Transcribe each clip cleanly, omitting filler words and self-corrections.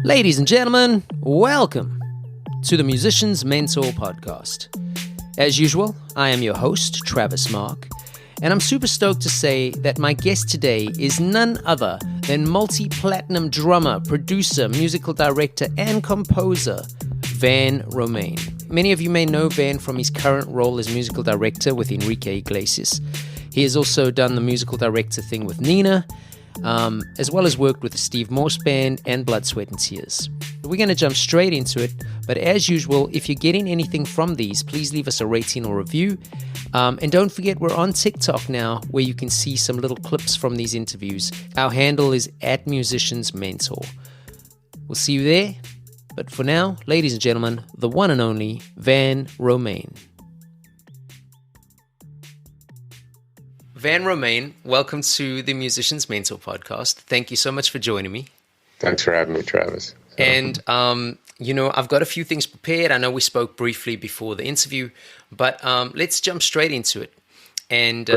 Ladies and gentlemen, welcome to the Musician's Mentor podcast. As usual, I am your host, Travis Mark, and I'm super stoked to say that my guest today is none other than multi-platinum drummer, producer, musical director, and composer, Van Romaine. Many of you may know Van from his current role as musical director with Enrique Iglesias. He has also done the musical director thing with Nena, as well as worked with the Steve Morse band and Blood, Sweat and Tears. We're going to jump straight into it, but as usual, if you're getting anything from these, please leave us a rating or review. And don't forget, we're on TikTok now, where you can see some little clips from these interviews. Our handle is @MusiciansMentor. We'll see you there. But for now, ladies and gentlemen, the one and only Van Romaine. Van Romaine, welcome to the Musician's Mentor podcast. Thank you so much for joining me. Thanks for having me, Travis. And, I've got a few things prepared. I know we spoke briefly before the interview, but let's jump straight into it. And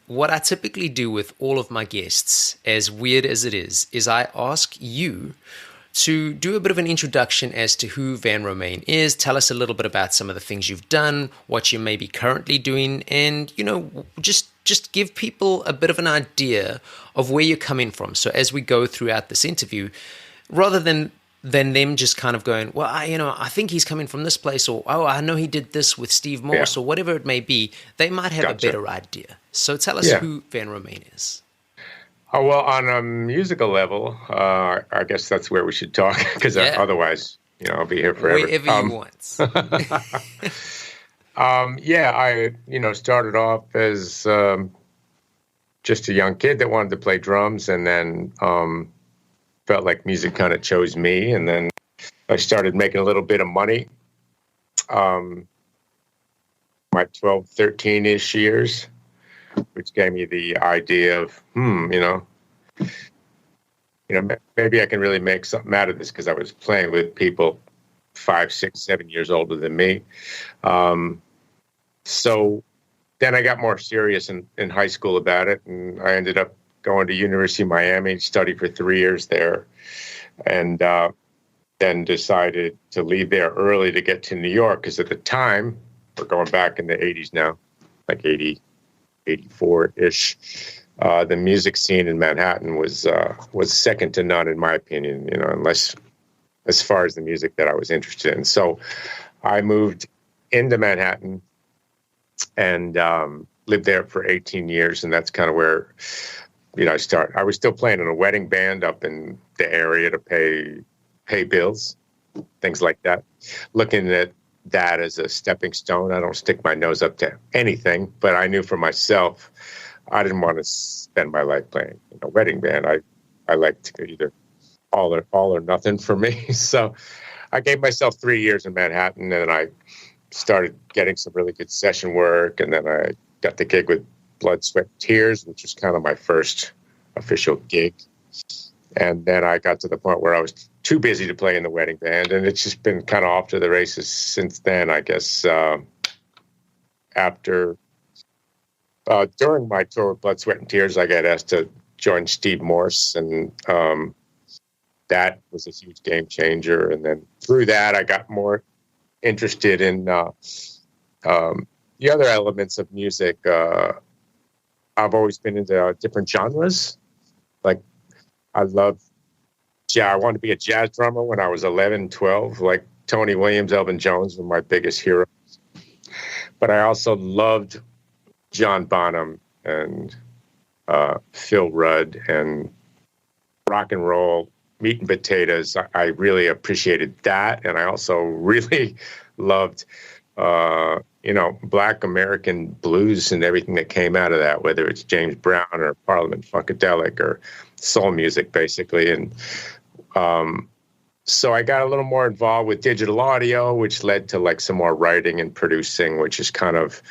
what I typically do with all of my guests, as weird as it is I ask you to do a bit of an introduction as to who Van Romaine is. Tell us a little bit about some of the things you've done, what you may be currently doing, and, just give people a bit of an idea of where you're coming from. So as we go throughout this interview, rather than them just kind of going, well, I think he's coming from this place, or, oh, I know he did this with Steve Morse, or whatever it may be, they might have a better idea. So tell us who Van Romaine is. Oh, well, on a musical level, I guess that's where we should talk, because otherwise, I'll be here forever. Wherever you want. I started off as just a young kid that wanted to play drums, and then felt like music kind of chose me, and then I started making a little bit of money. My 12, 13-ish years, which gave me the idea of, maybe I can really make something out of this, because I was playing with people 5, 6, 7 years older than me. So then I got more serious in high school about it, and I ended up going to University of Miami, studied for 3 years there, and then decided to leave there early to get to New York, because at the time, we're going back in the 80s now, like 80, 84-ish, the music scene in Manhattan was second to none, in my opinion, unless as far as the music that I was interested in. So I moved into Manhattan and lived there for 18 years, and that's kind of where I was still playing in a wedding band up in the area to pay bills, things like that. Looking at that as a stepping stone. I don't stick my nose up to anything, but I knew for myself I didn't want to spend my life playing in a wedding band. I liked either all or nothing for me. So I gave myself 3 years in Manhattan, and I started getting some really good session work, and then I got the gig with Blood, Sweat, Tears, which was kind of my first official gig. And then I got to the point where I was too busy to play in the wedding band, and it's just been kind of off to the races since then, I guess. During my tour with Blood, Sweat, and Tears, I got asked to join Steve Morse, and that was a huge game changer. And then through that, I got more interested in the other elements of music. I've always been into different genres. Like, I wanted to be a jazz drummer when I was 11, 12. Like, Tony Williams, Elvin Jones were my biggest heroes. But I also loved John Bonham and Phil Rudd and rock and roll, meat and potatoes. I really appreciated that. And I also really loved, Black American blues and everything that came out of that, whether it's James Brown or Parliament Funkadelic or soul music, basically. And so I got a little more involved with digital audio, which led to like some more writing and producing, which is kind of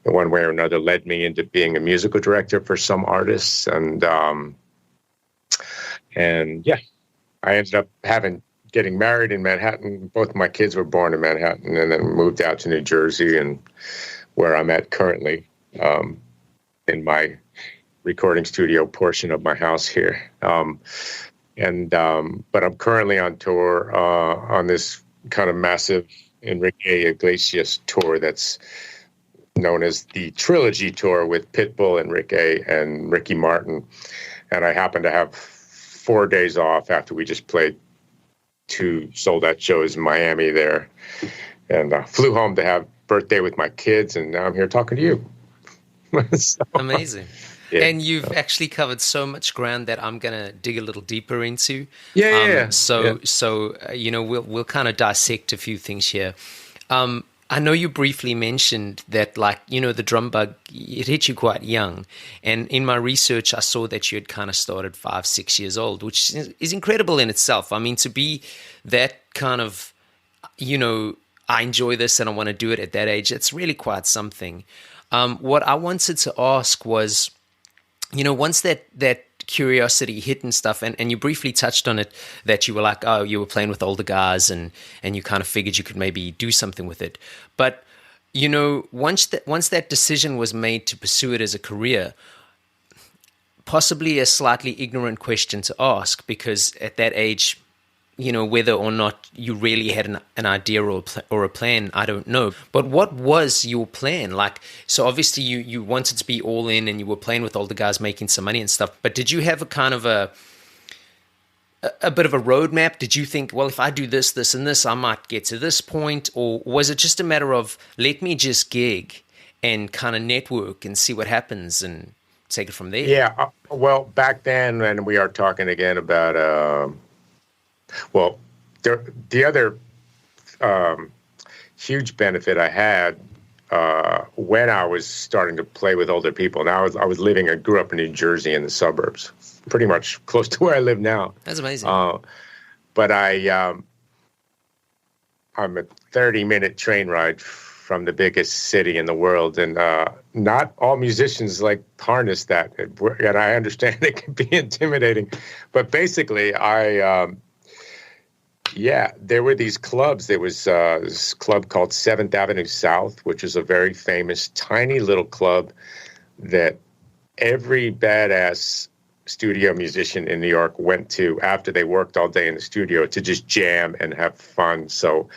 one way or another led me into being a musical director for some artists. And I ended up getting married in Manhattan. Both my kids were born in Manhattan, and then moved out to New Jersey, and where I'm at currently, in my recording studio portion of my house here. And but I'm currently on tour on this kind of massive Enrique Iglesias tour that's known as the Trilogy Tour with Pitbull, Enrique, and Ricky Martin. And I happen to have 4 days off after we just played 2 sold-out shows in Miami there. And flew home to have birthday with my kids, and now I'm here talking to you. So, Amazing. yeah. And you've actually covered so much ground that I'm going to dig a little deeper into. Yeah. So you know, we'll kind of dissect a few things here. I know you briefly mentioned that, like, you know, the drum bug, it hit you quite young. And in my research, I saw that you had kind of started 5, 6 years old, which is incredible in itself. I mean, to be that kind of, you know, I enjoy this and I want to do it at that age, it's really quite something. What I wanted to ask was, you know, once that curiosity hit and stuff, and you briefly touched on it, that you were like, oh, you were playing with older guys and you kind of figured you could maybe do something with it. But, you know, once that decision was made to pursue it as a career, possibly a slightly ignorant question to ask, because at that age, you know, whether or not you really had an idea or a plan, I don't know. But what was your plan? Like, so obviously you wanted to be all in and you were playing with older guys making some money and stuff, but did you have a kind of a bit of a roadmap? Did you think, well, if I do this, this, and this, I might get to this point? Or was it just a matter of, let me just gig and kind of network and see what happens and take it from there? Yeah. Well, back then, and we are talking again about... Well, the other huge benefit I had when I was starting to play with older people, now I grew up in New Jersey in the suburbs, pretty much close to where I live now. That's amazing. But I'm a 30-minute train ride from the biggest city in the world, and not all musicians like harness that, and I understand it can be intimidating. But basically, there were these clubs. There was this club called 7th Avenue South, which is a very famous, tiny little club that every badass studio musician in New York went to after they worked all day in the studio to just jam and have fun. So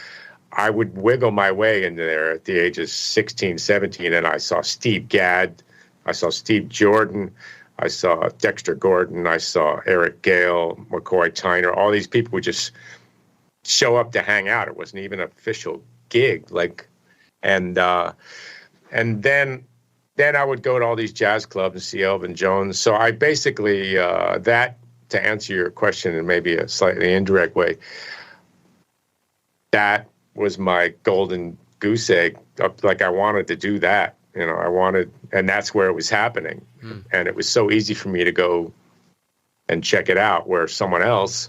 I would wiggle my way into there at the age of 16, 17, and I saw Steve Gadd, I saw Steve Jordan, I saw Dexter Gordon, I saw Eric Gale, McCoy Tyner. All these people would just show up to hang out. It wasn't even an official gig. And then I would go to all these jazz clubs and see Elvin Jones. So I basically, that, to answer your question in maybe a slightly indirect way, that was my golden goose egg. Like, I wanted to do that, you know, and that's where it was happening. And it was so easy for me to go and check it out, where someone else,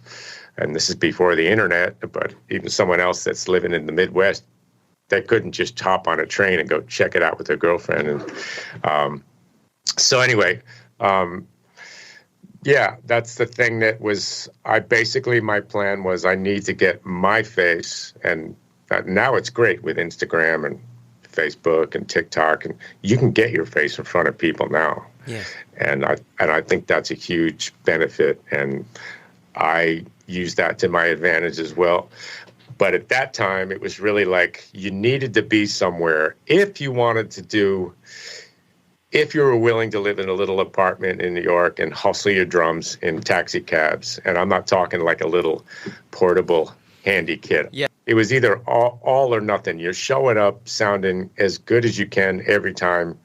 and this is before the internet, but even someone else that's living in the Midwest, they couldn't just hop on a train and go check it out with their girlfriend. And so anyway, that's the thing that was, my plan was I need to get my face, and now it's great with Instagram and Facebook and TikTok, and you can get your face in front of people now. Yeah. And I think that's a huge benefit, and I use that to my advantage as well. But at that time, it was really like you needed to be somewhere if you were willing to live in a little apartment in New York and hustle your drums in taxi cabs. And I'm not talking like a little portable handy kit. Yeah. It was either all or nothing. You're showing up sounding as good as you can every time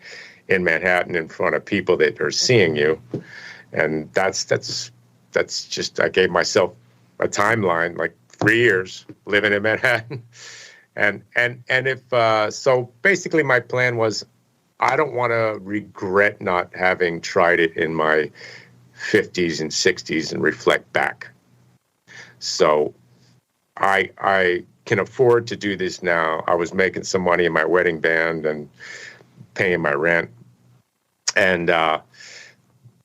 in Manhattan in front of people that are seeing you. And that's just, I gave myself a timeline, like 3 years living in Manhattan. And if, so basically my plan was, I don't want to regret not having tried it in my 50s and 60s and reflect back. So I can afford to do this now. I was making some money in my wedding band and paying my rent. And,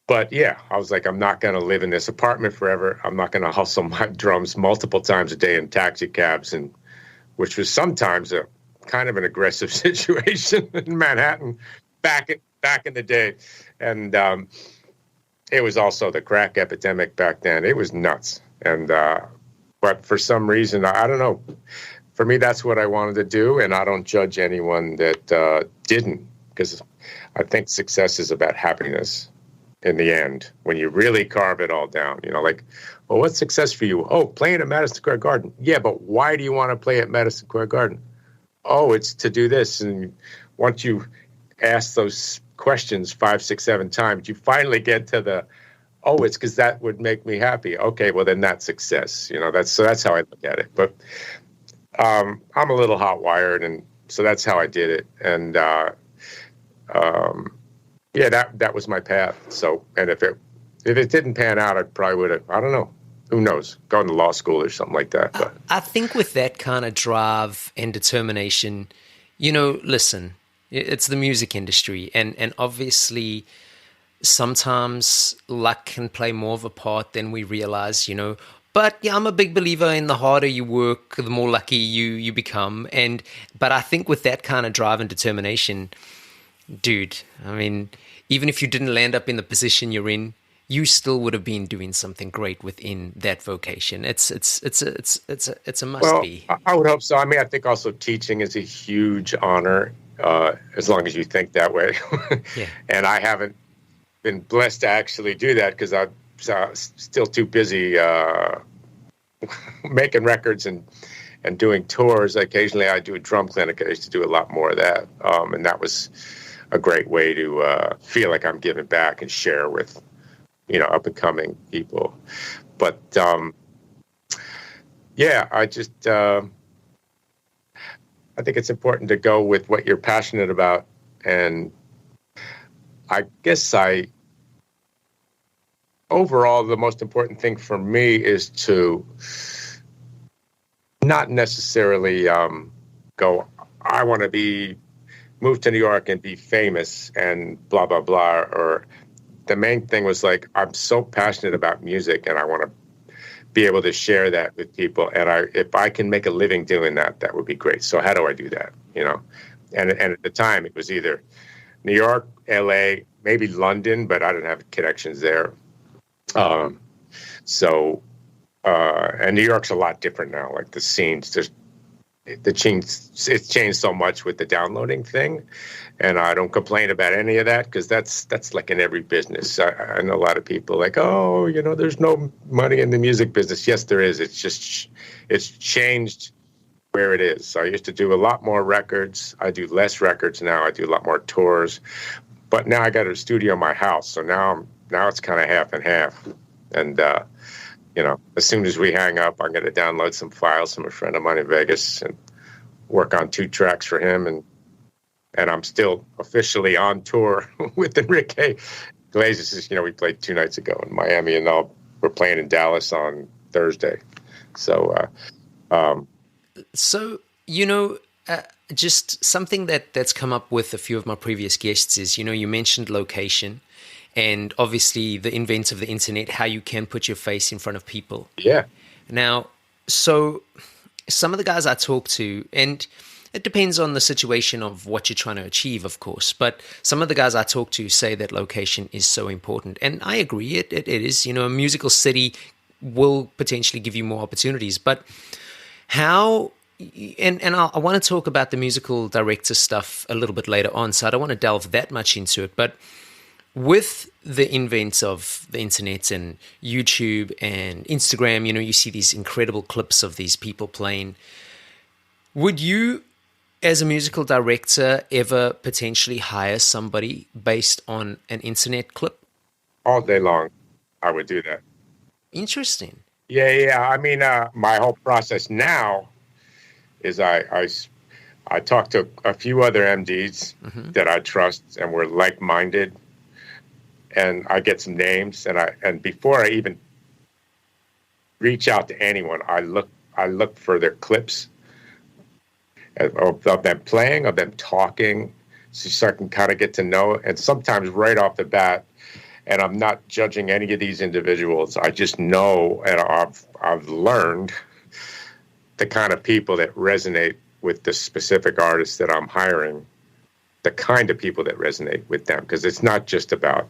but yeah, I was like, I'm not going to live in this apartment forever. I'm not going to hustle my drums multiple times a day in taxi cabs, and which was sometimes a kind of an aggressive situation in Manhattan back in the day. And it was also the crack epidemic back then. It was nuts. And but for some reason, I don't know. For me, that's what I wanted to do, and I don't judge anyone that didn't, because I think success is about happiness in the end. When you really carve it all down, like, well, what's success for you? Oh, playing at Madison Square Garden. Yeah, but why do you want to play at Madison Square Garden? Oh, it's to do this. And once you ask those questions 5, 6, 7 times, you finally get to the, oh, it's because that would make me happy. Okay, well, then that's success. That's how I look at it. But I'm a little hot wired, and so that's how I did it. And yeah, that was my path. So, and if it didn't pan out, I probably would have, I don't know. Who knows? Going to law school or something like that. But I think with that kind of drive and determination, listen, it's the music industry, and obviously sometimes luck can play more of a part than we realize, But yeah, I'm a big believer in the harder you work, the more lucky you become. But I think with that kind of drive and determination, dude, I mean, even if you didn't land up in the position you're in, you still would have been doing something great within that vocation. It's a must be. I would hope so. I mean, I think also teaching is a huge honor, as long as you think that way. Yeah. And I haven't been blessed to actually do that because I'm still too busy making records and doing tours. Occasionally, I do a drum clinic. I used to do a lot more of that, and that was a great way to feel like I'm giving back and share with up and coming people. But yeah, I just I think it's important to go with what you're passionate about, and I guess overall the most important thing for me is to not necessarily go, I want to move to New York and be famous and blah blah blah, or the main thing was like, I'm so passionate about music and I want to be able to share that with people. And if I can make a living doing that, that would be great. So how do I do that? And at the time it was either New York, LA, maybe London, but I didn't have connections there. And New York's a lot different now. Like the scenes, it's changed so much with the downloading thing, and I don't complain about any of that because that's like in every business. I know a lot of people like, oh, there's no money in the music business. Yes, there is. It's changed where it is. So I used to do a lot more records. I do less records now. I do a lot more tours, but now I got a studio in my house. So now it's kind of half and half, and as soon as we hang up, I'm going to download some files from a friend of mine in Vegas and work on 2 tracks for him. And I'm still officially on tour with Enrique Iglesias. We played 2 nights ago in Miami, and we're playing in Dallas on Thursday. So, just something that's come up with a few of my previous guests is, you mentioned location. And obviously the invent of the internet, how you can put your face in front of people. Yeah. Now, so some of the guys I talk to, and it depends on the situation of what you're trying to achieve, of course, but some of the guys I talk to say that location is so important. And I agree, it is. A musical city will potentially give you more opportunities. But how... And I want to talk about the musical director stuff a little bit later on, so I don't want to delve that much into it. But with the invent of the internet and YouTube and Instagram, you see these incredible clips of these people playing. Would you, as a musical director, ever potentially hire somebody based on an internet clip? All day long, I would do that. Interesting. Yeah. I mean, my whole process now is I talk to a few other MDs that I trust and we're like-minded. And I get some names, and before I even reach out to anyone, I look for their clips of them playing, of them talking, so I can kind of get to know. And sometimes right off the bat, and I'm not judging any of these individuals, I just know, and I've learned the kind of people that resonate with the specific artists that I'm hiring, the kind of people that resonate with them, because it's not just about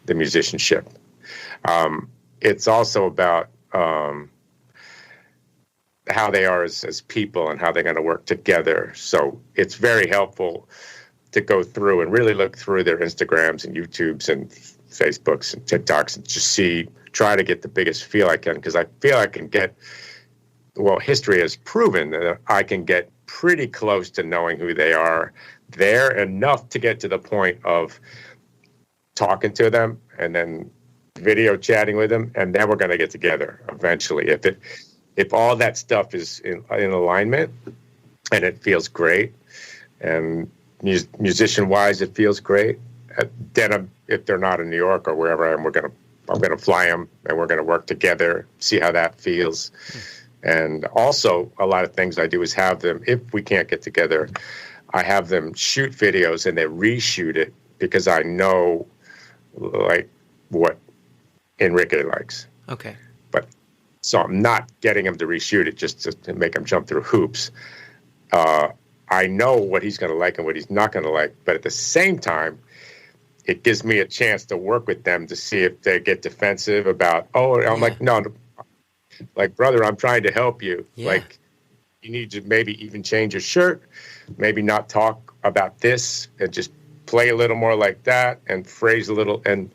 the musicianship. It's also about how they are as people and how they're going to work together. So it's very helpful to go through and really look through their Instagrams and YouTubes and Facebooks and TikToks and just try to get the biggest feel I can, because I feel I can get, well, history has proven that I can get pretty close to knowing who they are there, enough to get to the point of talking to them and then video chatting with them, and then we're going to get together eventually. If all that stuff is in alignment and it feels great, and musician-wise it feels great, then if they're not in New York or wherever I'm going to fly them and we're going to work together, see how that feels. And also, a lot of things I do is have them, if we can't get together, I have them shoot videos and they reshoot it, because I know like what Enrique likes. Okay. But so I'm not getting him to reshoot it just to make him jump through hoops. I know what he's going to like and what he's not going to like, but at the same time, it gives me a chance to work with them to see if they get defensive about, I'm like, no, like, brother, I'm trying to help you. Yeah. Like, you need to maybe even change your shirt, maybe not talk about this, and just play a little more like that and phrase a little. And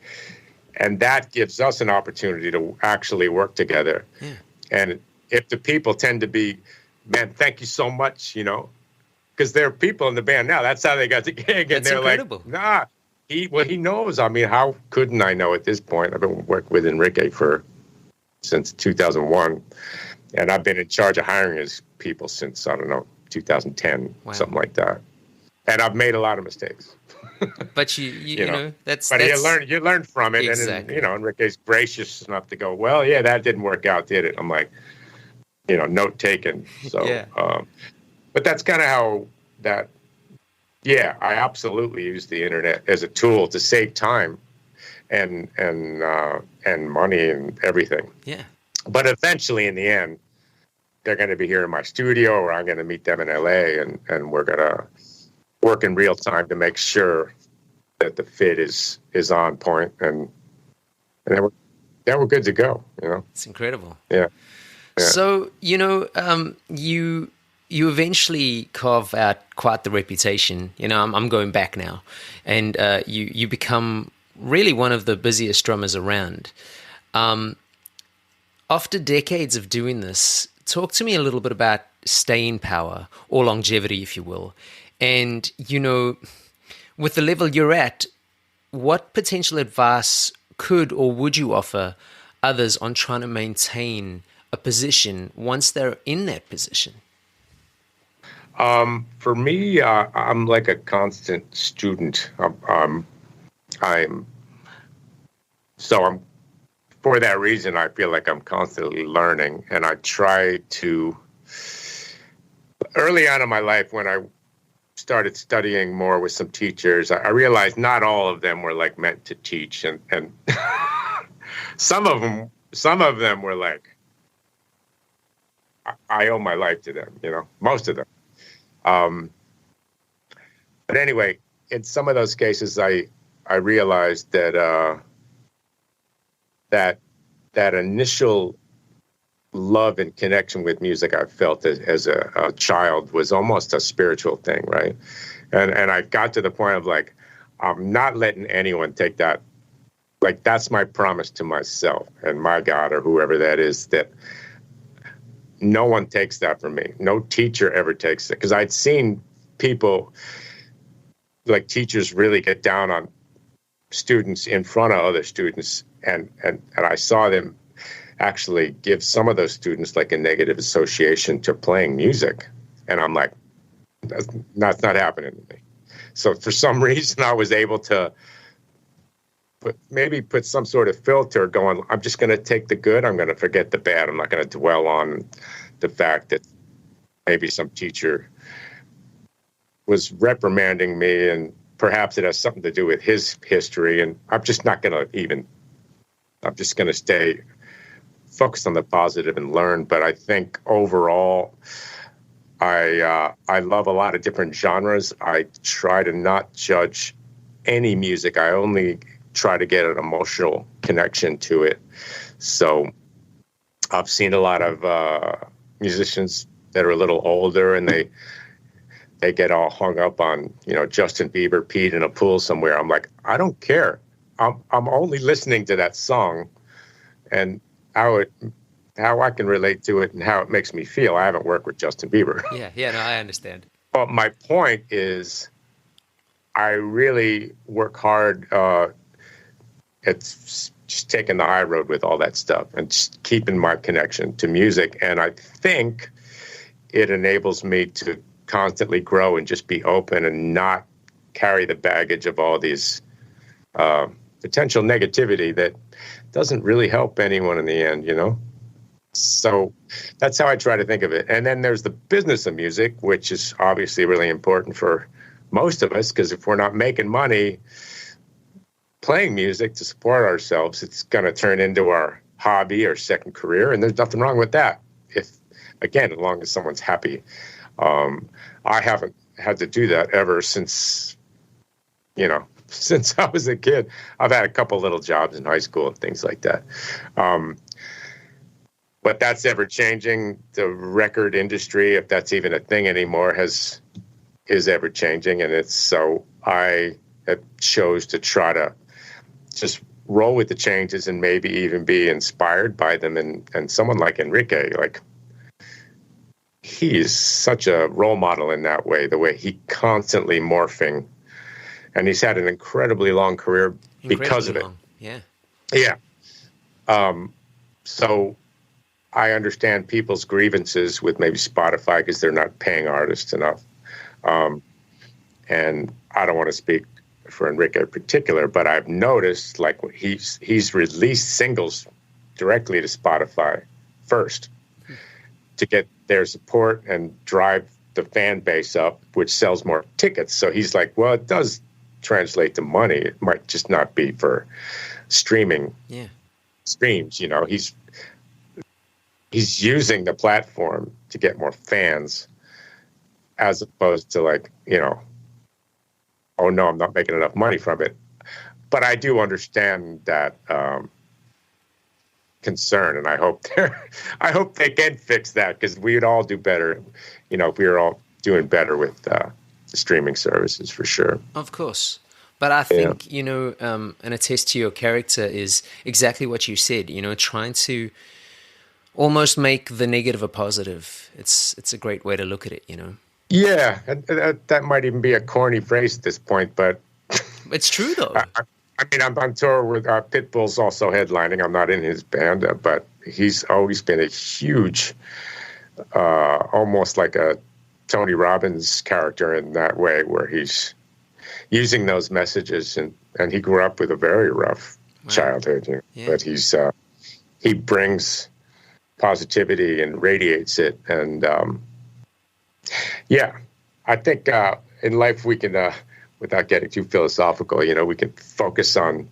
that gives us an opportunity to actually work together. Yeah. And if the people tend to be, man, thank you so much, because there are people in the band now, that's how they got the gig. And they're incredible. Like, nah, he knows. I mean, how couldn't I know at this point? I've been working with Enrique since 2001. And I've been in charge of hiring his people since, 2010, something like that. And I've made a lot of mistakes. But you know, that's... But you learn from it. Exactly. And then, Enrique's gracious enough to go, well, yeah, that didn't work out, did it? I'm like, note taken. So, yeah. But that's kind of how that... Yeah, I absolutely use the internet as a tool to save time and money and everything. Yeah. But eventually, in the end, they're going to be here in my studio, or I'm going to meet them in LA, and we're going to work in real time to make sure that the fit is on point, and then we're good to go. It's incredible. Yeah. So you eventually carve out quite the reputation. I'm going back now, and you become really one of the busiest drummers around. After decades of doing this, talk to me a little bit about staying power, or longevity, if you will. And, with the level you're at, what potential advice could or would you offer others on trying to maintain a position once they're in that position? For me, I'm like a constant student. For that reason, I feel like I'm constantly learning, and I try to. Early on in my life, when I started studying more with some teachers, I realized not all of them were like meant to teach, and some of them were like, I owe my life to them, most of them. But anyway, in some of those cases, I realized that that initial love and connection with music I felt as a child was almost a spiritual thing, right? And I got to the point of like, I'm not letting anyone take that. Like, that's my promise to myself and my God, or whoever that is, that no one takes that from me. No teacher ever takes it. Because I'd seen people, like teachers, really get down on students in front of other students. And I saw them actually give some of those students like a negative association to playing music. And I'm like, that's not happening to me. So for some reason, I was able to put some sort of filter going, I'm just going to take the good. I'm going to forget the bad. I'm not going to dwell on the fact that maybe some teacher was reprimanding me, and perhaps it has something to do with his history. And I'm just not going to I'm just going to stay focused on the positive and learn. But I think overall, I love a lot of different genres. I try to not judge any music. I only try to get an emotional connection to it. So I've seen a lot of musicians that are a little older, and they get all hung up on, Justin Bieber peed in a pool somewhere. I'm like, I don't care. I'm only listening to that song and how I can relate to it and how it makes me feel. I haven't worked with Justin Bieber. Yeah, no, I understand. But my point is, I really work hard at just taking the high road with all that stuff and just keeping my connection to music. And I think it enables me to constantly grow and just be open and not carry the baggage of all these potential negativity that doesn't really help anyone in the end, So that's how I try to think of it. And then there's the business of music, which is obviously really important for most of us, because if we're not making money playing music to support ourselves, it's going to turn into our hobby or second career. And there's nothing wrong with that. As long as someone's happy. I haven't had to do that ever since I was a kid. I've had a couple little jobs in high school and things like that. But that's ever changing. The record industry, if that's even a thing anymore, is ever changing. And it's so I have chose to try to just roll with the changes and maybe even be inspired by them. And someone like Enrique, he is such a role model in that way, the way he constantly morphing. And he's had an incredibly long career because of it. Yeah. Yeah. So I understand people's grievances with maybe Spotify because they're not paying artists enough. And I don't want to speak for Enrique in particular, but I've noticed he's released singles directly to Spotify first to get their support and drive the fan base up, which sells more tickets. So he's like, well, it does translate to money. It might just not be for streaming streams. He's using the platform to get more fans as opposed to oh no, I'm not making enough money from it. But I do understand that concern, and I hope they can fix that, because we'd all do better, if we were all doing better with the streaming services, for sure. Of course. But I think, and attest to your character is exactly what you said, trying to almost make the negative a positive. It's a great way to look at it, Yeah, that might even be a corny phrase at this point, but it's true though. I'm on tour with Pitbull's also headlining. I'm not in his band, but he's always been a huge, almost like a Tony Robbins character in that way, where he's using those messages, and he grew up with a very rough childhood, but he brings positivity and radiates it, and I think in life we can, without getting too philosophical, we can focus on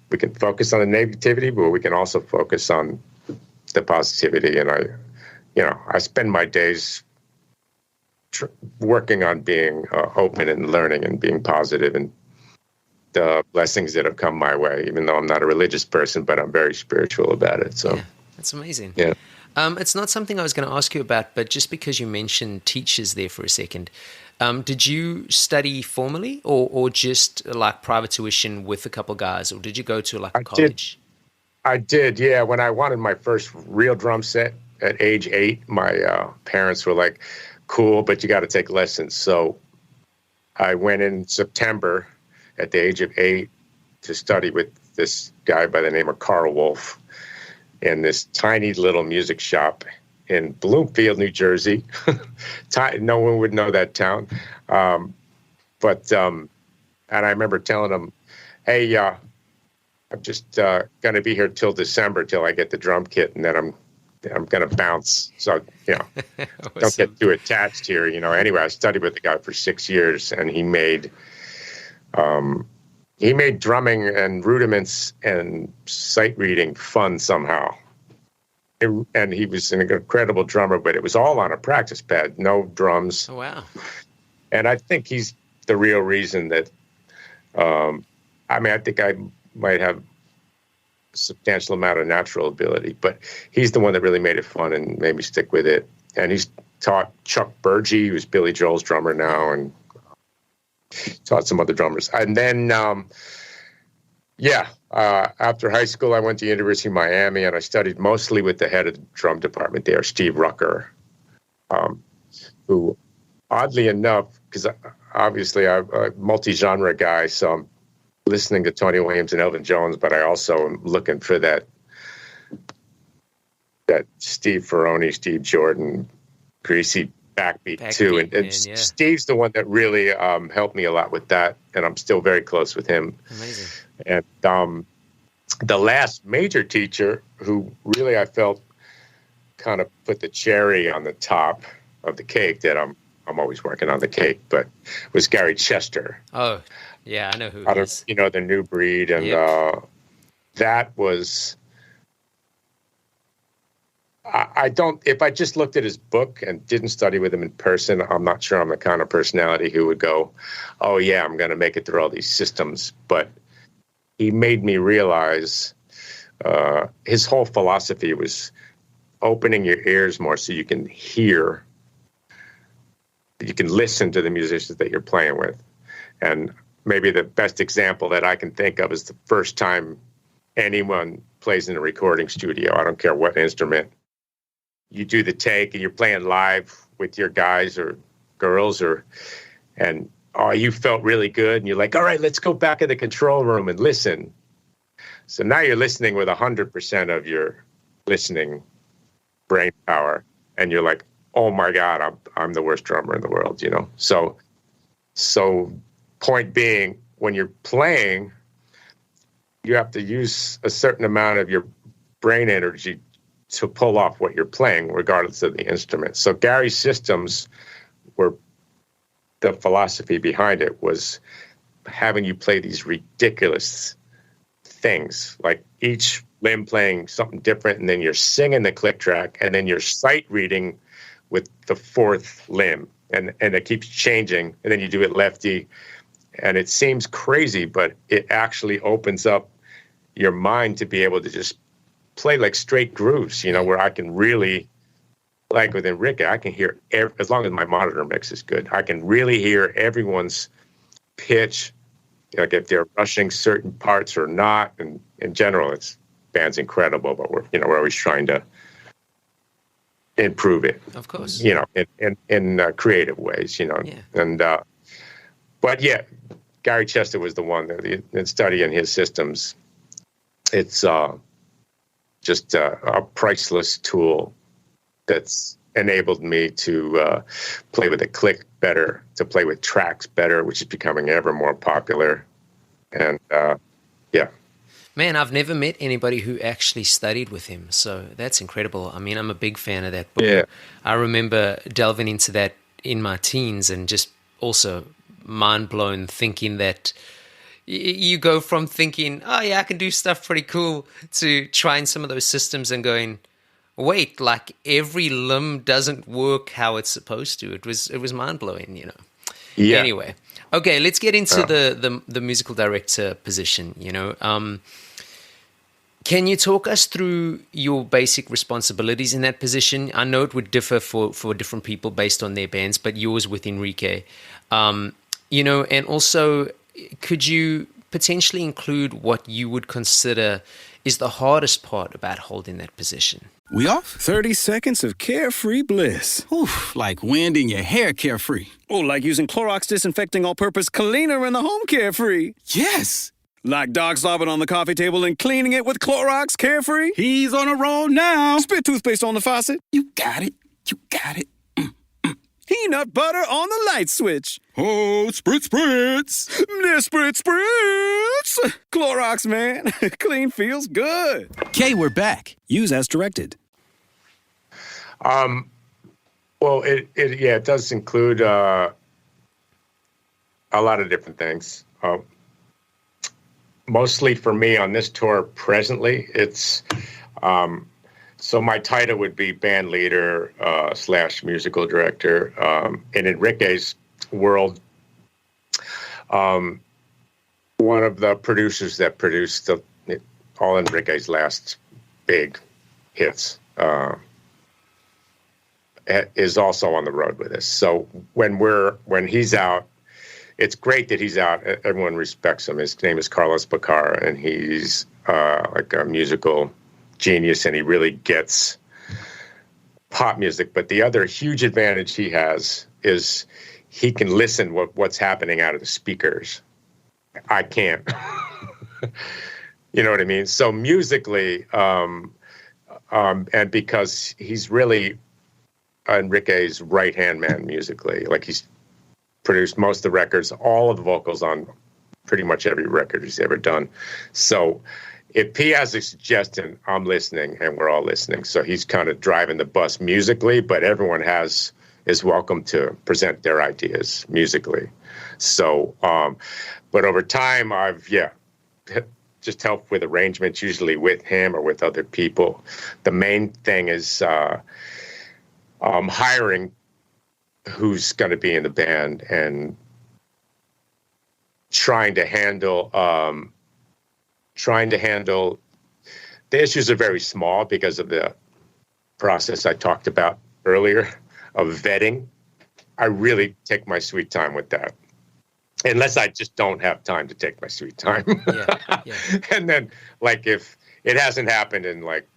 the negativity, but we can also focus on the positivity. And I spend my days working on being open and learning and being positive, and the blessings that have come my way, even though I'm not a religious person, but I'm very spiritual about it. So that's amazing. Yeah. It's not something I was going to ask you about, but just because you mentioned teachers there for a second, did you study formally or just like private tuition with a couple guys, or did you go to a college? I did, yeah. When I wanted my first real drum set at age 8, my parents were like, cool, but you got to take lessons. So I went in September at the age of 8 to study with this guy by the name of Carl Wolf in this tiny little music shop in Bloomfield, New Jersey. No one would know that town. And I remember telling him, hey, I'm just going to be here till December till I get the drum kit, and then I'm going to bounce. So, Awesome. Don't get too attached here. Anyway, I studied with the guy for 6 years, and he made drumming and rudiments and sight reading fun somehow. And he was an incredible drummer, but it was all on a practice pad, no drums. Oh, wow. And I think he's the real reason that, I think I might have a substantial amount of natural ability, but he's the one that really made it fun and made me stick with it. And he's taught Chuck Berge, who's Billy Joel's drummer now, and taught some other drummers. And then, after high school, I went to University of Miami, and I studied mostly with the head of the drum department there, Steve Rucker, who, oddly enough, because obviously I'm a multi-genre guy, so I'm listening to Tony Williams and Elvin Jones, but I also am looking for that Steve Ferroni, Steve Jordan, greasy backbeat too. And man, Steve's the one that really helped me a lot with that, and I'm still very close with him. Amazing. And the last major teacher who really I felt kind of put the cherry on the top of the cake, that I'm always working on the cake, but was Gary Chester. Oh, yeah, I know who he is. The New Breed, and that was. If I just looked at his book and didn't study with him in person, I'm not sure I'm the kind of personality who would go, oh yeah, I'm going to make it through all these systems. But he made me realize his whole philosophy was opening your ears more so you can hear, you can listen to the musicians that you're playing with. And maybe the best example that I can think of is the first time anyone plays in a recording studio, I don't care what instrument, you do the take and you're playing live with your guys or girls, and you felt really good, and you're like, all right, let's go back in the control room and listen. So now you're listening with 100% of your listening brain power, and you're like, oh my God, I'm the worst drummer in the world, So point being, when you're playing, you have to use a certain amount of your brain energy to pull off what you're playing, regardless of the instrument. So Gary's systems were, the philosophy behind it was having you play these ridiculous things, like each limb playing something different, and then you're singing the click track, and then you're sight reading with the fourth limb, and it keeps changing, and then you do it lefty. And it seems crazy, but it actually opens up your mind to be able to just play like straight grooves, where I can really, like with Enrique, I can hear, as long as my monitor mix is good, I can really hear everyone's pitch, like if they're rushing certain parts or not. And in general, band's incredible, but we're always trying to improve it. Of course. In creative ways, Yeah. And, but yeah, Gary Chester was the one that studying his systems. It's just a priceless tool that's enabled me to play with a click better, to play with tracks better, which is becoming ever more popular. And yeah. Man, I've never met anybody who actually studied with him, so that's incredible. I mean, I'm a big fan of that book. Yeah. I remember delving into that in my teens and just also mind blown, thinking that you go from thinking, oh yeah, I can do stuff pretty cool, to trying some of those systems and going, wait, like every limb doesn't work how it's supposed to. It was mind blowing, Yeah. Anyway, okay, let's get into the musical director position. Can you talk us through your basic responsibilities in that position? I know it would differ for different people based on their bands, but yours with Enrique, and also, could you potentially include what you would consider is the hardest part about holding that position? We off? 30 seconds of carefree bliss. Oof, like wind in your hair carefree. Oh, like using Clorox Disinfecting All-Purpose Cleaner in the home carefree. Yes. Like dog slobbing on the coffee table and cleaning it with Clorox carefree. He's on a roll now. Spit toothpaste on the faucet. You got it. You got it. Peanut butter on the light switch. Oh, spritz. Spritz. Clorox, man. Clean feels good. Okay, we're back. Use as directed. Well, it does include a lot of different things. Mostly for me on this tour presently, it's so my title would be band leader / musical director. In Enrique's world, one of the producers that produced all Enrique's last big hits, is also on the road with us. So when he's out, it's great that he's out. Everyone respects him. His name is Carlos Bacara, and he's like a musical genius, and he really gets pop music. But the other huge advantage he has is he can listen what's happening out of the speakers. I can't. You know what I mean? So musically, and because he's really Enrique's right-hand man musically, like he's produced most of the records, all of the vocals on pretty much every record he's ever done. So if he has a suggestion, I'm listening, and we're all listening. So he's kind of driving the bus musically, but everyone is welcome to present their ideas musically. So, but over time, I've just helped with arrangements, usually with him or with other people. The main thing is hiring who's going to be in the band and trying to handle the issues are very small because of the process I talked about earlier of vetting. I really take my sweet time with that, unless I just don't have time to take my sweet time. Yeah. And then, like, if it hasn't happened in like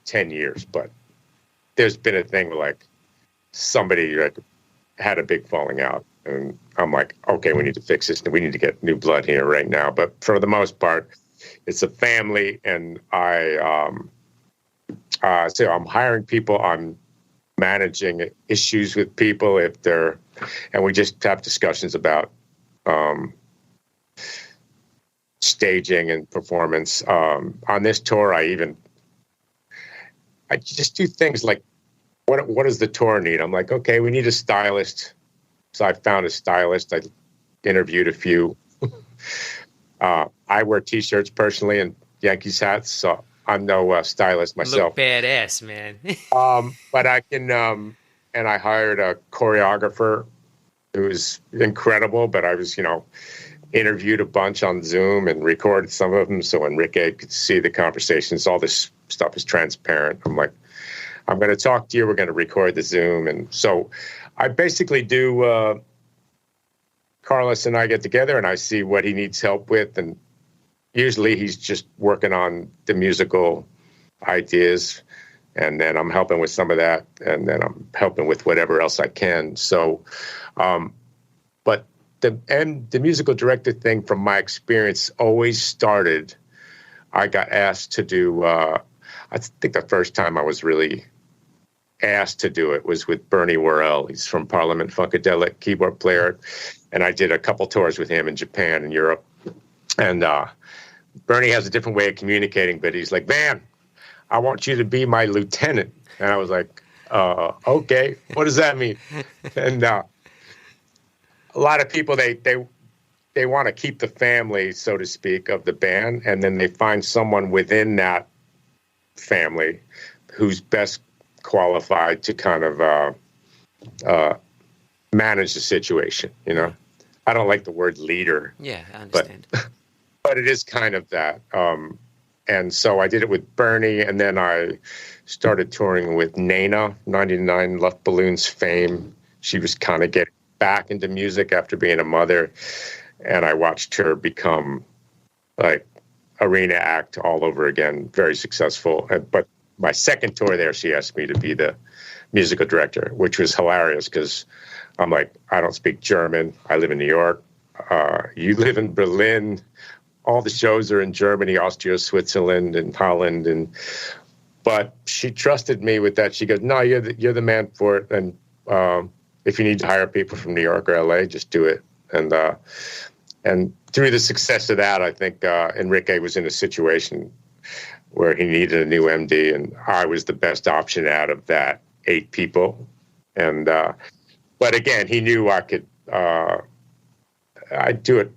10 years, but there's been a thing where like somebody had a big falling out, and I'm like, okay, we need to fix this, and we need to get new blood here right now. But for the most part, it's a family, and so I'm hiring people, I'm managing issues with people and we just have discussions about staging and performance. On this tour, I just do things like, what does the tour need? I'm like, okay, we need a stylist. So I found a stylist. I interviewed a few. I wear T-shirts personally and Yankees hats, so I'm no stylist myself. Look badass, man. But I can, and I hired a choreographer who's incredible, but I was, interviewed a bunch on Zoom and recorded some of them so Enrique could see the conversations. All this stuff is transparent. I'm like, I'm going to talk to you. We're going to record the Zoom. And so I basically do, Carlos and I get together and I see what he needs help with. And usually he's just working on the musical ideas. And then I'm helping with some of that. And then I'm helping with whatever else I can. So, but the musical director thing, from my experience, always started. I got asked to do, I think the first time I was really asked to do it was with Bernie Worrell. He's from Parliament Funkadelic, keyboard player. And I did a couple tours with him in Japan and Europe. And Bernie has a different way of communicating, but he's like, Van, I want you to be my lieutenant. And I was like, okay, what does that mean? And a lot of people, they want to keep the family, so to speak, of the band. And then they find someone within that family who's best qualified to kind of manage the situation, I don't like the word leader. Yeah, I understand. But it is kind of that. And so I did it with Bernie, and then I started touring with Nena, 99 Red Baloon's fame. She was kind of getting back into music after being a mother, and I watched her become like arena act all over again, very successful. But my second tour there, she asked me to be the musical director, which was hilarious because I'm like, I don't speak German. I live in New York. You live in Berlin. All the shows are in Germany, Austria, Switzerland, and Holland. But she trusted me with that. She goes, no, you're the man for it. And if you need to hire people from New York or LA, just do it. And through the success of that, I think Enrique was in a situation where he needed a new MD, and I was the best option out of that 8 people. And but again, he knew I could. I'd do it.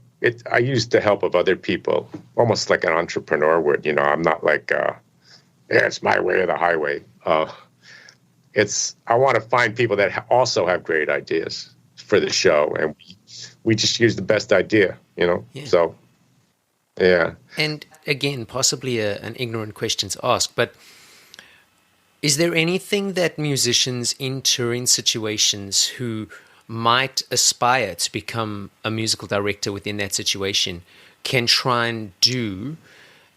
I used the help of other people, almost like an entrepreneur would. I'm not like, it's my way or the highway. I want to find people that also have great ideas for the show, and we we just use the best idea, you know? Yeah. So, yeah. And again, possibly an ignorant question to ask, but is there anything that musicians in touring situations who might aspire to become a musical director within that situation can try and do?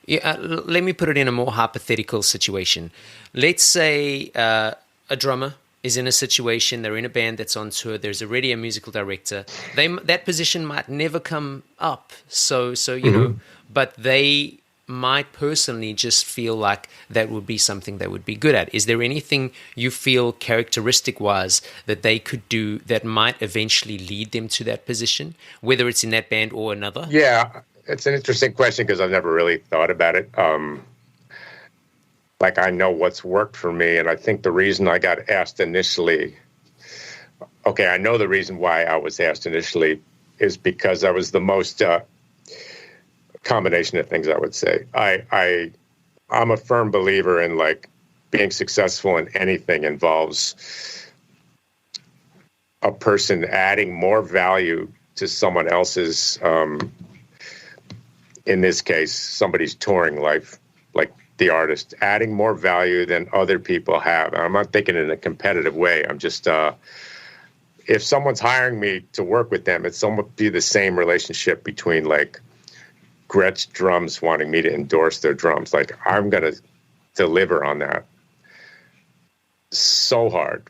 Let me put it in a more hypothetical situation. Let's say a drummer is in a situation, they're in a band that's on tour, there's already a musical director. That position might never come up, so you know, but they might personally just feel like that would be something they would be good at. Is there anything you feel characteristic-wise that they could do that might eventually lead them to that position, whether it's in that band or another? Yeah, it's an interesting question because I've never really thought about it. Like, I know what's worked for me, and I think the reason I got asked initially, I know the reason why I was asked initially is because I was the most combination of things, I would say. I'm a firm believer in, like, being successful in anything involves a person adding more value to someone else's, in this case, somebody's touring life, like the artist, adding more value than other people have. I'm not thinking in a competitive way. I'm just, if someone's hiring me to work with them, it's somewhat be the same relationship between, like, Gretsch Drums wanting me to endorse their drums. Like, I'm going to deliver on that so hard.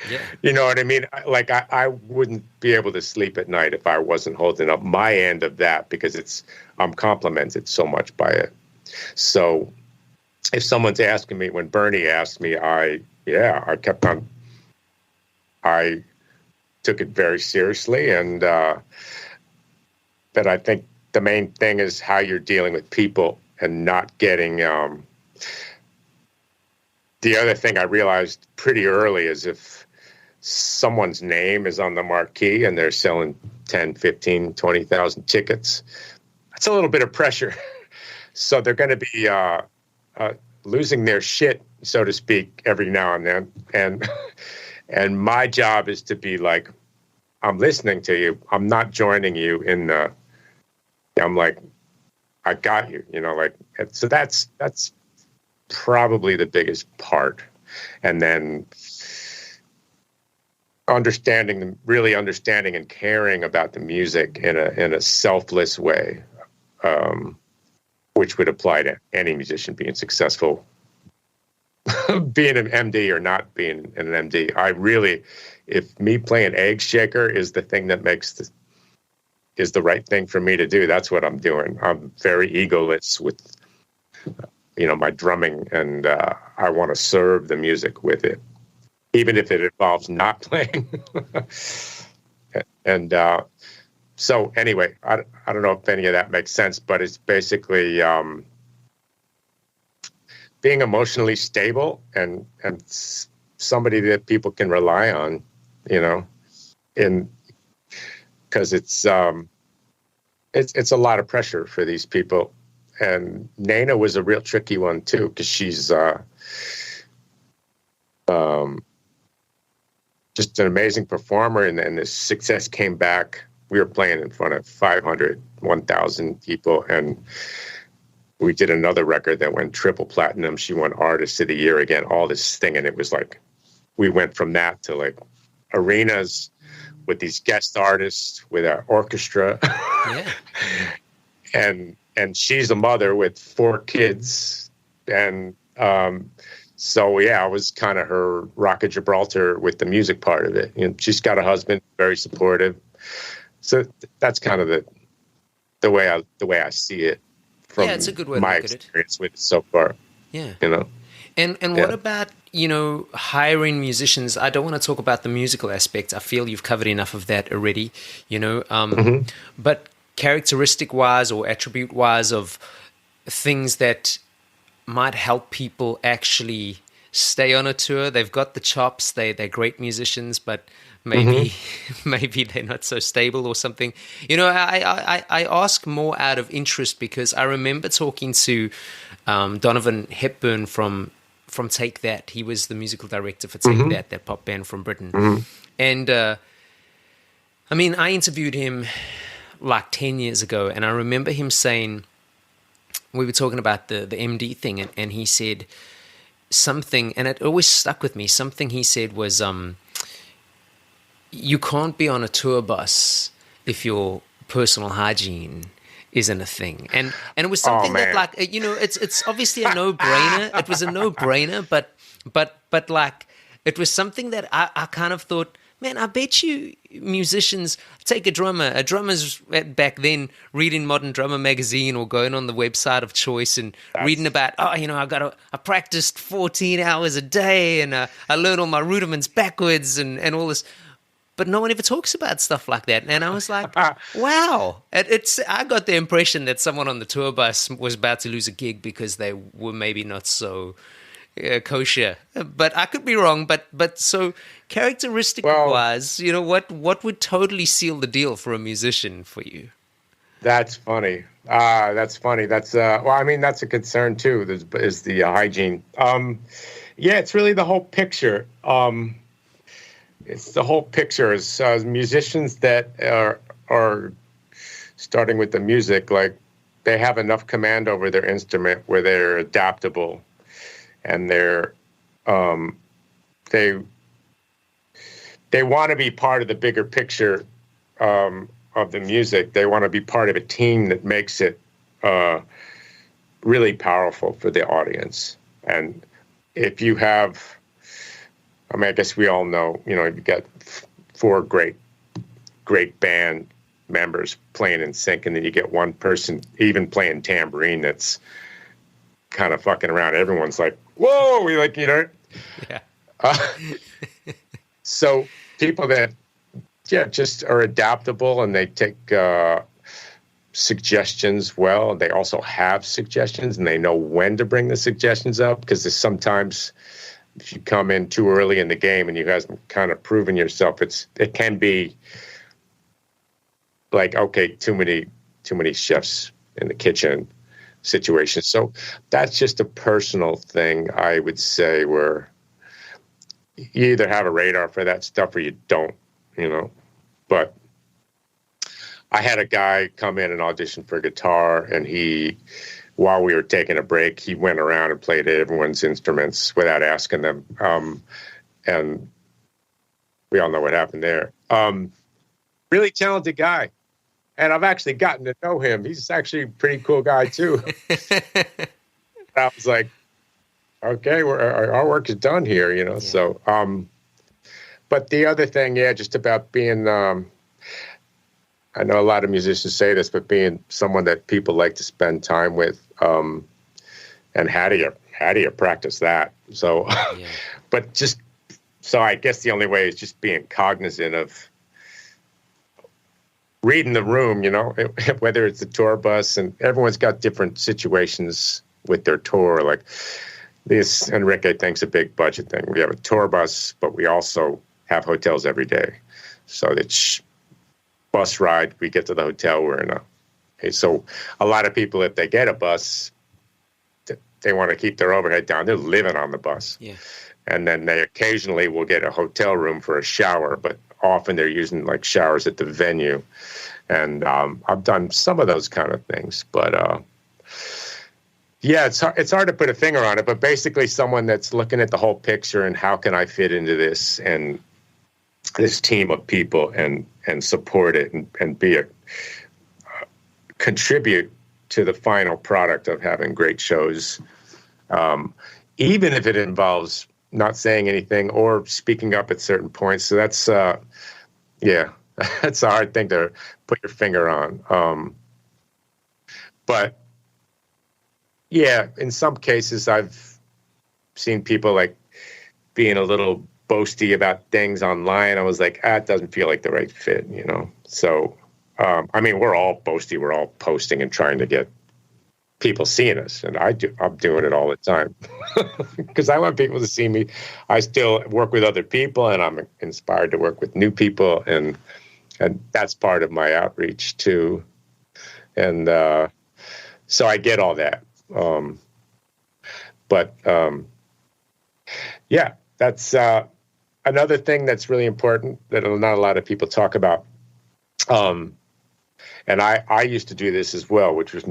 Yeah. You know what I mean? Like, I wouldn't be able to sleep at night if I wasn't holding up my end of that, because I'm complimented so much by it. So if someone's asking me, when Bernie asked me, I took it very seriously. And, but I think the main thing is how you're dealing with people and not getting, the other thing I realized pretty early is if someone's name is on the marquee and they're selling 10, 15, 20,000 tickets, that's a little bit of pressure. So they're going to be losing their shit, so to speak, every now and then. And my job is to be like, I'm listening to you. I'm not joining you in the, I'm like, I got you, you know, like, so that's probably the biggest part. And then really understanding and caring about the music in a selfless way, which would apply to any musician being successful, being an MD or not being an MD. If me playing Egg Shaker is the thing that is the right thing for me to do, that's what I'm doing. I'm very egoless with, you know, my drumming, and I want to serve the music with it, even if it involves not playing. And so anyway, I don't know if any of that makes sense, but it's basically being emotionally stable and somebody that people can rely on, you know, because it's a lot of pressure for these people. And Nena was a real tricky one too, because she's just an amazing performer, and the success came back. We were playing in front of 500, 1,000 people, and we did another record that went triple platinum. She won Artist of the Year again, all this thing, and it was like, we went from that to like arenas with these guest artists, with our orchestra. Yeah. And she's a mother with 4 kids. And so, yeah, I was kind of her Rock of Gibraltar with the music part of it. You know, she's got a husband, very supportive. So that's kind of the way I see it from it's a good way to my look at it. experience with it so far. Yeah. You know? And what about, you know, hiring musicians? I don't want to talk about the musical aspect. I feel you've covered enough of that already, you know. But characteristic-wise or attribute-wise of things that might help people actually stay on a tour. They've got the chops. They're great musicians, but maybe they're not so stable or something. You know, I ask more out of interest because I remember talking to Donovan Hepburn from Take That. He was the musical director for Take That pop band from Britain. And I mean, I interviewed him like 10 years ago, and I remember him saying, we were talking about the MD thing, and he said something, and it always stuck with me. Something he said was, you can't be on a tour bus if your personal hygiene isn't a thing. And it was something that, like, it's obviously a no-brainer. It was a no-brainer, but like, it was something that I kind of thought, man, I bet you musicians take a drummer. A drummer's back then reading Modern Drummer magazine or going on the website of choice and reading about, I practiced 14 hours a day and I learned all my rudiments backwards and all this. But no one ever talks about stuff like that. And I was like, wow. I got the impression that someone on the tour bus was about to lose a gig because they were maybe not so kosher. But I could be wrong. But so characteristic-wise, what would totally seal the deal for a musician for you? That's funny. That's funny. That's that's a concern too. Is the hygiene. It's really the whole picture. It's the whole picture. Is musicians that are starting with the music, like they have enough command over their instrument where they're adaptable, and they're they want to be part of the bigger picture of the music. They want to be part of a team that makes it really powerful for the audience. And if you have, I guess we all know, you've got 4 great band members playing in sync, and then you get one person even playing tambourine that's kind of fucking around. Everyone's like, whoa, Yeah. So people that, just are adaptable and they take suggestions well. They also have suggestions and they know when to bring the suggestions up, because there's sometimes if you come in too early in the game and you guys kind of proven yourself, it can be like, okay, too many chefs in the kitchen situation. So that's just a personal thing, I would say, where you either have a radar for that stuff or you don't, But I had a guy come in and audition for guitar, and while we were taking a break, he went around and played everyone's instruments without asking them. And we all know what happened there. Really talented guy. And I've actually gotten to know him. He's actually a pretty cool guy, too. I was like, okay, our work is done here, Yeah. So, but the other thing, just about being, I know a lot of musicians say this, but being someone that people like to spend time with, and how do you practice that? So, but so I guess the only way is just being cognizant of reading the room, whether it's a tour bus, and everyone's got different situations with their tour. Like this, Enrique thinks a big budget thing. We have a tour bus, but we also have hotels every day. So it's bus ride, we get to the hotel, we're in so a lot of people, if they get a bus, they want to keep their overhead down. They're living on the bus. Yeah. And then they occasionally will get a hotel room for a shower, but often they're using like showers at the venue. And I've done some of those kind of things, but it's hard to put a finger on it, but basically someone that's looking at the whole picture and how can I fit into this and this team of people and support it and be contribute to the final product of having great shows, even if it involves not saying anything or speaking up at certain points. So that's that's a hard thing to put your finger on. But in some cases I've seen people like being a little boasty about things online. I was like, it doesn't feel like the right fit, So, we're all boasty. We're all posting and trying to get people seeing us. And I'm doing it all the time because I want people to see me. I still work with other people and I'm inspired to work with new people. And that's part of my outreach too. And so I get all that. That's another thing that's really important that not a lot of people talk about And I used to do this as well, which was,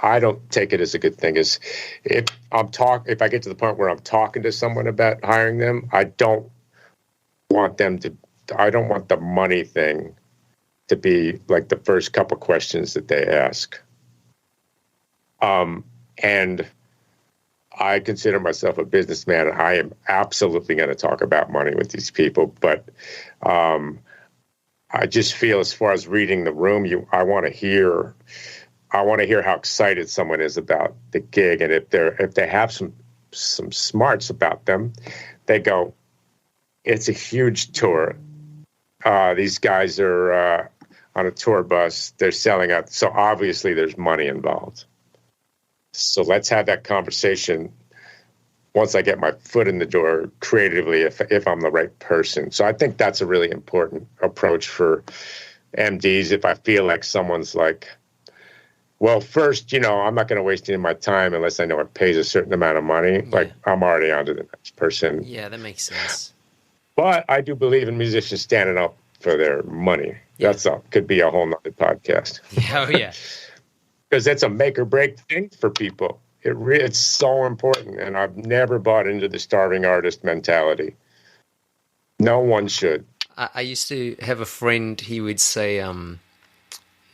I don't take it as a good thing. Is if I get to the point where I'm talking to someone about hiring them, I don't want the money thing to be like the first couple questions that they ask. And I consider myself a businessman. I am absolutely going to talk about money with these people, but I just feel, as far as reading the room, I want to hear how excited someone is about the gig, and if they have some smarts about them, they go, it's a huge tour. These guys are on a tour bus. They're selling out, so obviously there's money involved. So let's have that conversation once I get my foot in the door creatively, if I'm the right person. So I think that's a really important approach for MDs. If I feel like someone's like, well, first, I'm not going to waste any of my time unless I know it pays a certain amount of money. Yeah. Like, I'm already on to the next person. Yeah, that makes sense. But I do believe in musicians standing up for their money. Yeah. Could be a whole nother podcast. Oh, yeah. Because it's a make or break thing for people. It's so important, and I've never bought into the starving artist mentality. No one should. I used to have a friend. He would say, I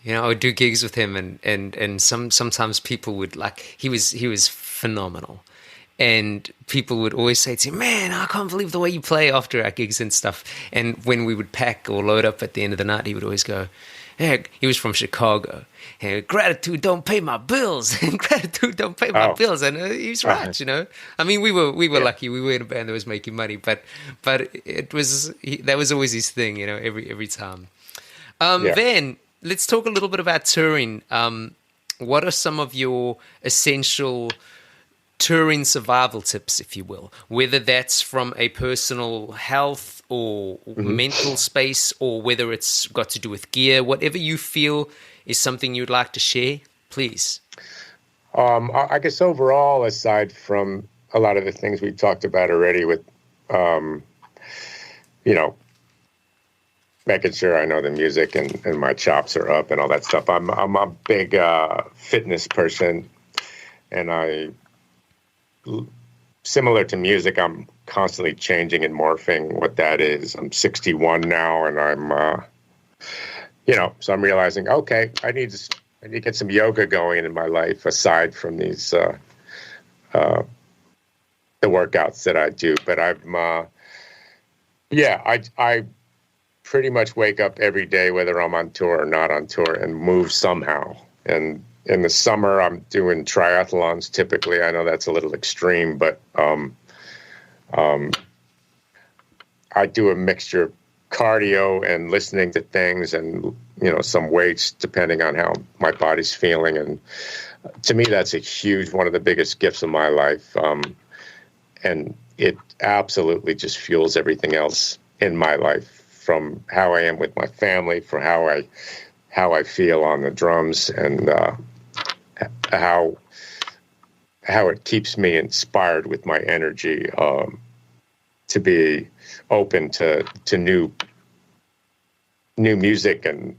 would do gigs with him, and sometimes people would he was phenomenal, and people would always say to him, "Man, I can't believe the way you play," after our gigs and stuff. And when we would pack or load up at the end of the night, he would always go, "Hey," he was from Chicago. "Hey, gratitude don't pay my bills. Gratitude don't pay my bills." And he's right, I mean, we were lucky. We were in a band that was making money, but that was always his thing, every time. Then let's talk a little bit about touring. What are some of your essential touring survival tips, if you will, whether that's from a personal health or mental space, or whether it's got to do with gear, whatever you feel is something you'd like to share, please. I guess overall, aside from a lot of the things we talked about already with, making sure I know the music and my chops are up and all that stuff. I'm a big fitness person, and similar to music, I'm constantly changing and morphing what that is. I'm 61 now, and I'm, so I'm realizing, okay, I need to get some yoga going in my life aside from these, the workouts that I do. But I pretty much wake up every day, whether I'm on tour or not on tour, and move somehow. And in the summer, I'm doing triathlons typically. I know that's a little extreme, but I do a mixture of cardio and listening to things and, some weights depending on how my body's feeling. And to me, that's one of the biggest gifts of my life. And it absolutely just fuels everything else in my life, from how I am with my family, for how I feel on the drums, and how it keeps me inspired with my energy to be open to new music and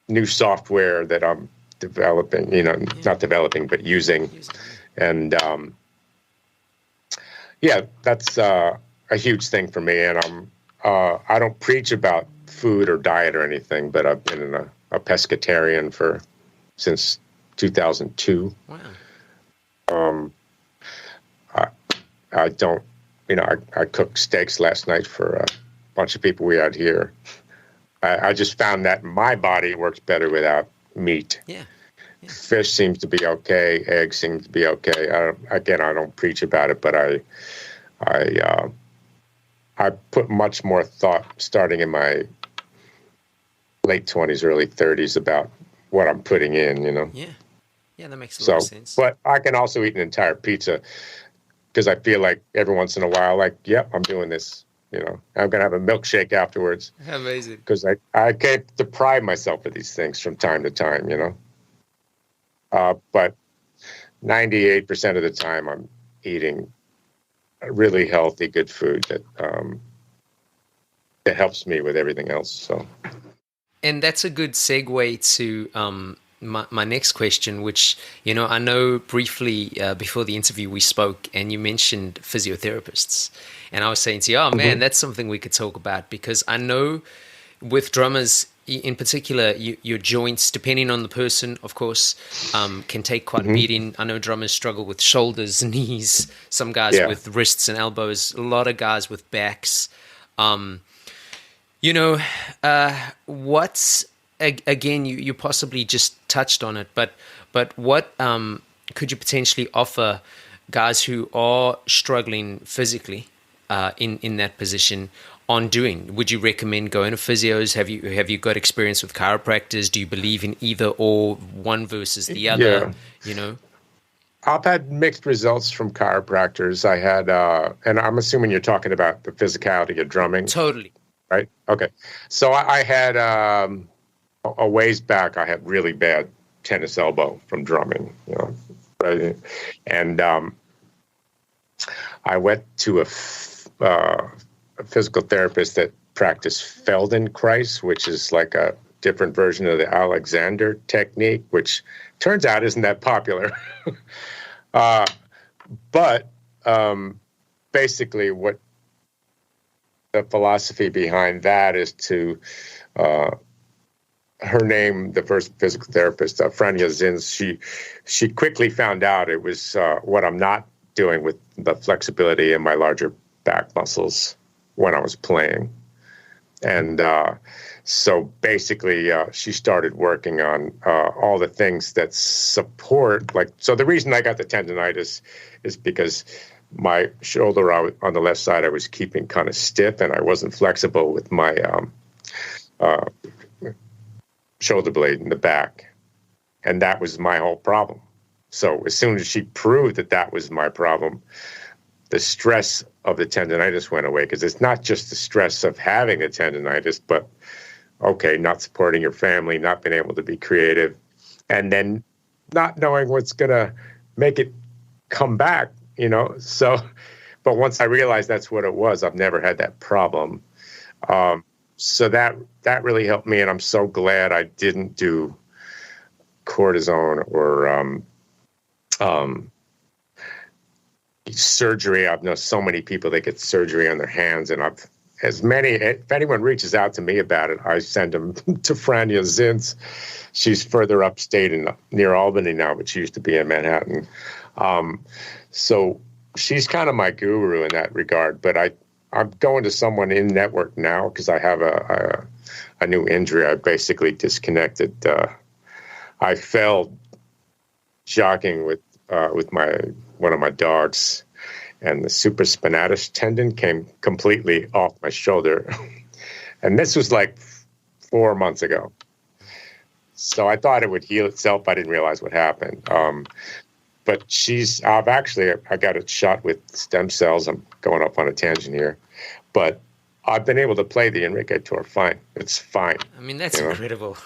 new software that I'm developing, not developing, but using. And that's a huge thing for me. And I don't preach about food or diet or anything, but I've been a pescatarian since 2002. Wow. I don't, I cooked steaks last night for a bunch of people we had here. I just found that my body works better without meat. Yeah. Fish seems to be okay. Eggs seem to be okay. I don't preach about it, but I put much more thought starting in my late 20s, early 30s about what I'm putting in, Yeah. Yeah, that makes a lot of sense. But I can also eat an entire pizza because I feel like every once in a while, I'm doing this. I'm going to have a milkshake afterwards. Amazing. Because I can't deprive myself of these things from time to time, But 98% of the time I'm eating really healthy, good food that helps me with everything else. So. and that's a good segue to my next question, which, I know briefly before the interview we spoke and you mentioned physiotherapists. And I was saying to you, oh man, that's something we could talk about, because I know with drummers in particular, your joints, depending on the person, of course, can take quite a beating. I know drummers struggle with shoulders, knees, some guys with wrists and elbows, a lot of guys with backs. What's, again, you possibly just touched on it, but what could you potentially offer guys who are struggling physically in that position on doing? Would you recommend going to physios? Have you got experience with chiropractors? Do you believe in either or, one versus the other? I've had mixed results from chiropractors. I had, and I'm assuming you're talking about the physicality of drumming. Totally. Right? Okay. So I had, a ways back, I had really bad tennis elbow from drumming, right? And I went to a physical therapist that practiced Feldenkrais, which is like a different version of the Alexander technique, which turns out isn't that popular. But basically what the philosophy behind that is to, her name, the first physical therapist, Franja Zins, she quickly found out it was what I'm not doing with the flexibility in my larger back muscles when I was playing. And so basically she started working on all the things that support, so the reason I got the tendonitis is because my shoulder on the left side I was keeping kind of stiff, and I wasn't flexible with my shoulder blade in the back. And that was my whole problem. So as soon as she proved that was my problem, the stress of the tendonitis went away, because it's not just the stress of having a tendonitis, but, not supporting your family, not being able to be creative, and then not knowing what's going to make it come back, So, but once I realized that's what it was, I've never had that problem. So that really helped me, and I'm so glad I didn't do cortisone or surgery. I've known so many people that get surgery on their hands, and if anyone reaches out to me about it, I send them to Franja Zins. She's further upstate near Albany now, but she used to be in Manhattan. So she's kind of my guru in that regard, but I'm going to someone in network now because I have a new injury. I basically disconnected. I fell jogging with one of my dogs, and the supraspinatus tendon came completely off my shoulder. And this was like 4 months ago. So I thought it would heal itself. I didn't realize what happened. But I got it shot with stem cells. I'm going off on a tangent here. But I've been able to play the Enrique Tour fine. It's fine. I mean, that's incredible.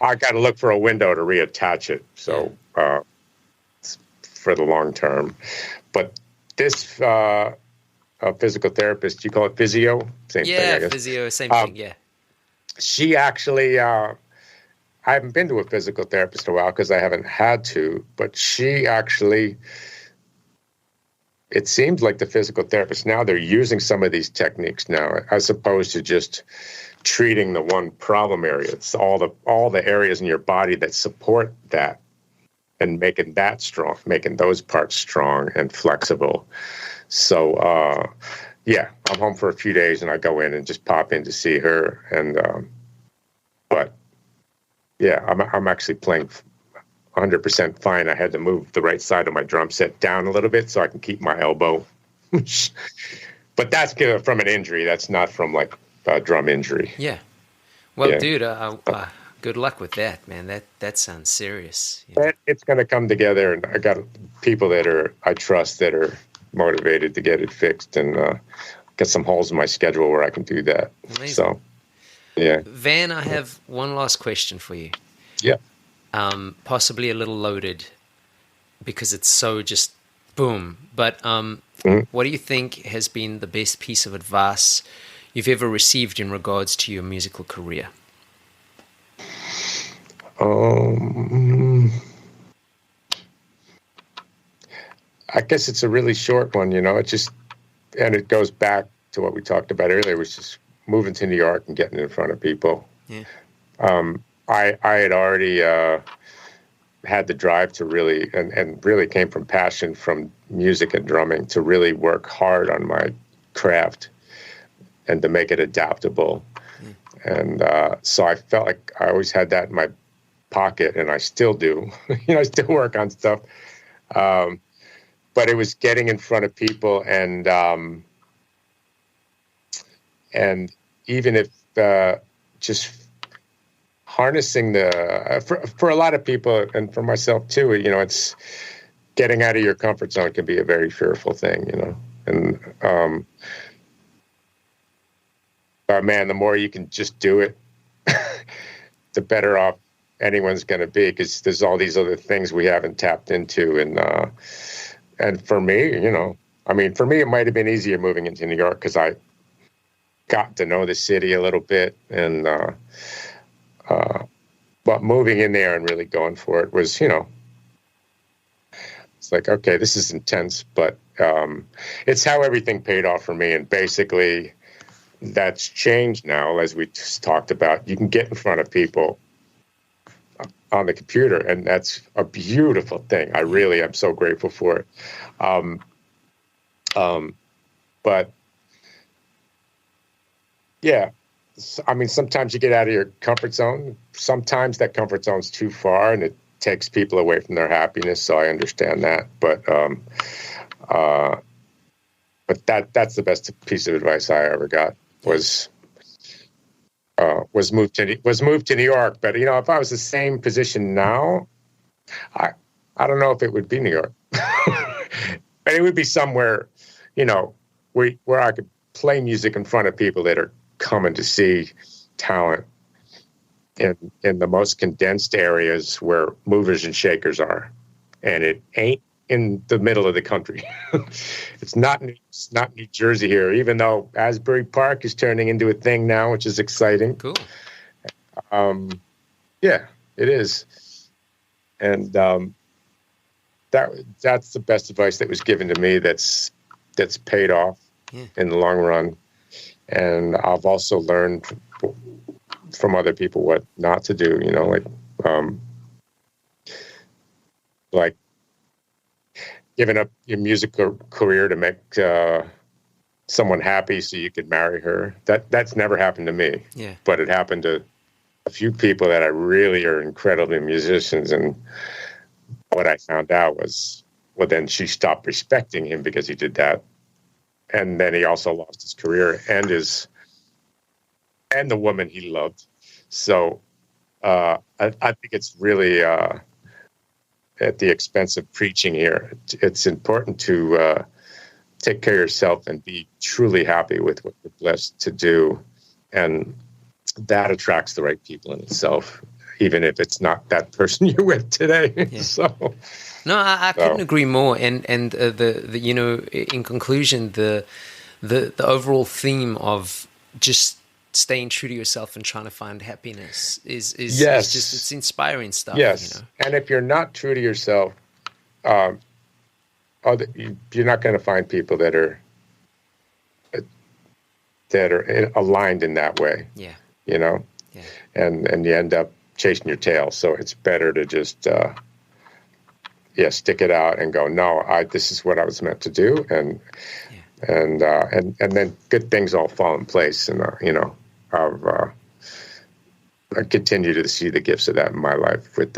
I got to look for a window to reattach it. So for the long term. But this physical therapist, you call it physio? Same thing, I guess. Physio, same thing, yeah. She actually, I haven't been to a physical therapist in a while because I haven't had to, but she actually, it seems like the physical therapist now, they're using some of these techniques now, as opposed to just treating the one problem area. It's all the areas in your body that support that, and making that strong, making those parts strong and flexible. So, I'm home for a few days, and I go in and just pop in to see her. And, I'm actually playing 100% fine. I had to move the right side of my drum set down a little bit so I can keep my elbow. But that's from an injury. That's not from like a drum injury. Yeah. Well, dude, good luck with that, man. That sounds serious. It's going to come together, and I got people that I trust that are motivated to get it fixed, and got some holes in my schedule where I can do that. Amazing. So, yeah. Van, I have one last question for you. Yeah. Possibly a little loaded because it's so just boom. But what do you think has been the best piece of advice you've ever received in regards to your musical career? I guess it's a really short one, and it goes back to what we talked about earlier, which is moving to New York and getting in front of people. Yeah. I had already had the drive to really, and really came from passion from music and drumming, to really work hard on my craft and to make it adaptable. And so I felt like I always had that in my pocket, and I still do. I still work on stuff. But it was getting in front of people, and even if just harnessing for a lot of people, and for myself too, it's getting out of your comfort zone can be a very fearful thing, and but man, the more you can just do it, the better off anyone's going to be, because there's all these other things we haven't tapped into. And for me, for me, it might have been easier moving into New York because I got to know the city a little bit, and but moving in there and really going for it was, it's like, okay, this is intense, but it's how everything paid off for me. And basically, that's changed now, as we just talked about. You can get in front of people on the computer, and that's a beautiful thing. I really am so grateful for it. But yeah, sometimes you get out of your comfort zone. Sometimes that comfort zone's too far, and it takes people away from their happiness. So I understand that. But that's the best piece of advice I ever got was move to New York. But if I was the same position now, I don't know if it would be New York. But it would be somewhere, where I could play music in front of people that are coming to see talent in the most condensed areas where movers and shakers are, and it ain't in the middle of the country. It's not New Jersey here, even though Asbury Park is turning into a thing now, which is exciting. Cool. Yeah, it is. And that's the best advice that was given to me that's paid off in the long run. And I've also learned from other people what not to do, like giving up your music career to make someone happy so you could marry her. That's never happened to me. Yeah. But it happened to a few people that I really are incredibly musicians. And what I found out was, well, then she stopped respecting him because he did that. And then he also lost his career and the woman he loved. So I think it's really at the expense of preaching here. It's important to take care of yourself and be truly happy with what you're blessed to do. And that attracts the right people in itself, even if it's not that person you're with today. Yeah. So, no, I couldn't agree more. And the in conclusion, the overall theme of just staying true to yourself and trying to find happiness is just, it's inspiring stuff. Yes. And if you're not true to yourself, you're not going to find people that are aligned in that way. Yeah. Yeah. And you end up chasing your tail. So it's better to just stick it out and go, no, this is what I was meant to do, and then good things all fall in place. And I continue to see the gifts of that in my life. With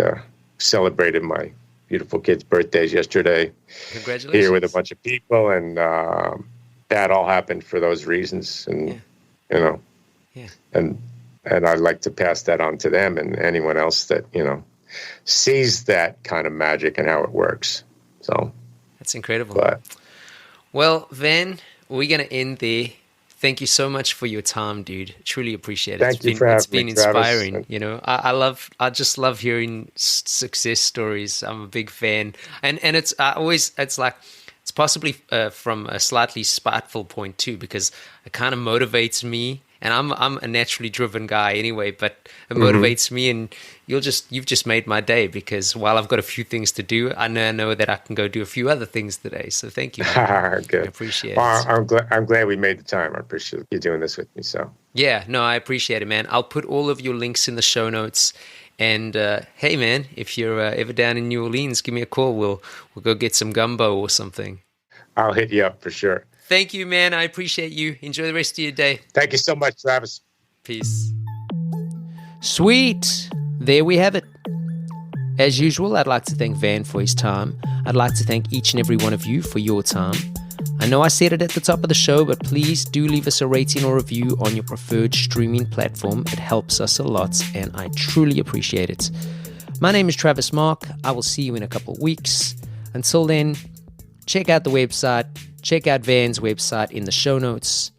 celebrated my beautiful kids' birthdays yesterday. Congratulations! Here with a bunch of people, and that all happened for those reasons. And and I'd like to pass that on to them and anyone else that sees that kind of magic and how it works. So that's incredible. But, well, Van, we're gonna end there. Thank you so much for your time, dude. Truly appreciate it. Thank you for having me, It's been inspiring. Travis. I just love hearing success stories. I'm a big fan, and it's possibly from a slightly spiteful point too, because it kind of motivates me And I'm a naturally driven guy anyway, but it motivates me, and you've just made my day, because while I've got a few things to do, I know that I can go do a few other things today. So thank you, man. Good. I appreciate Well, it. I'm glad we made the time. I appreciate you doing this with me. So Yeah, no, I appreciate it, man. I'll put all of your links in the show notes. And hey, man, if you're ever down in New Orleans, give me a call. We'll go get some gumbo or something. I'll hit you up for sure. Thank you, man. I appreciate you. Enjoy the rest of your day. Thank you so much, Travis. Peace. Sweet. There we have it. As usual, I'd like to thank Van for his time. I'd like to thank each and every one of you for your time. I know I said it at the top of the show, but please do leave us a rating or review on your preferred streaming platform. It helps us a lot, and I truly appreciate it. My name is Travis Mark. I will see you in a couple of weeks. Until then, check out the website. Check out Van's website in the show notes.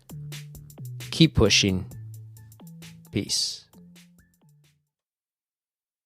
Keep pushing. Peace.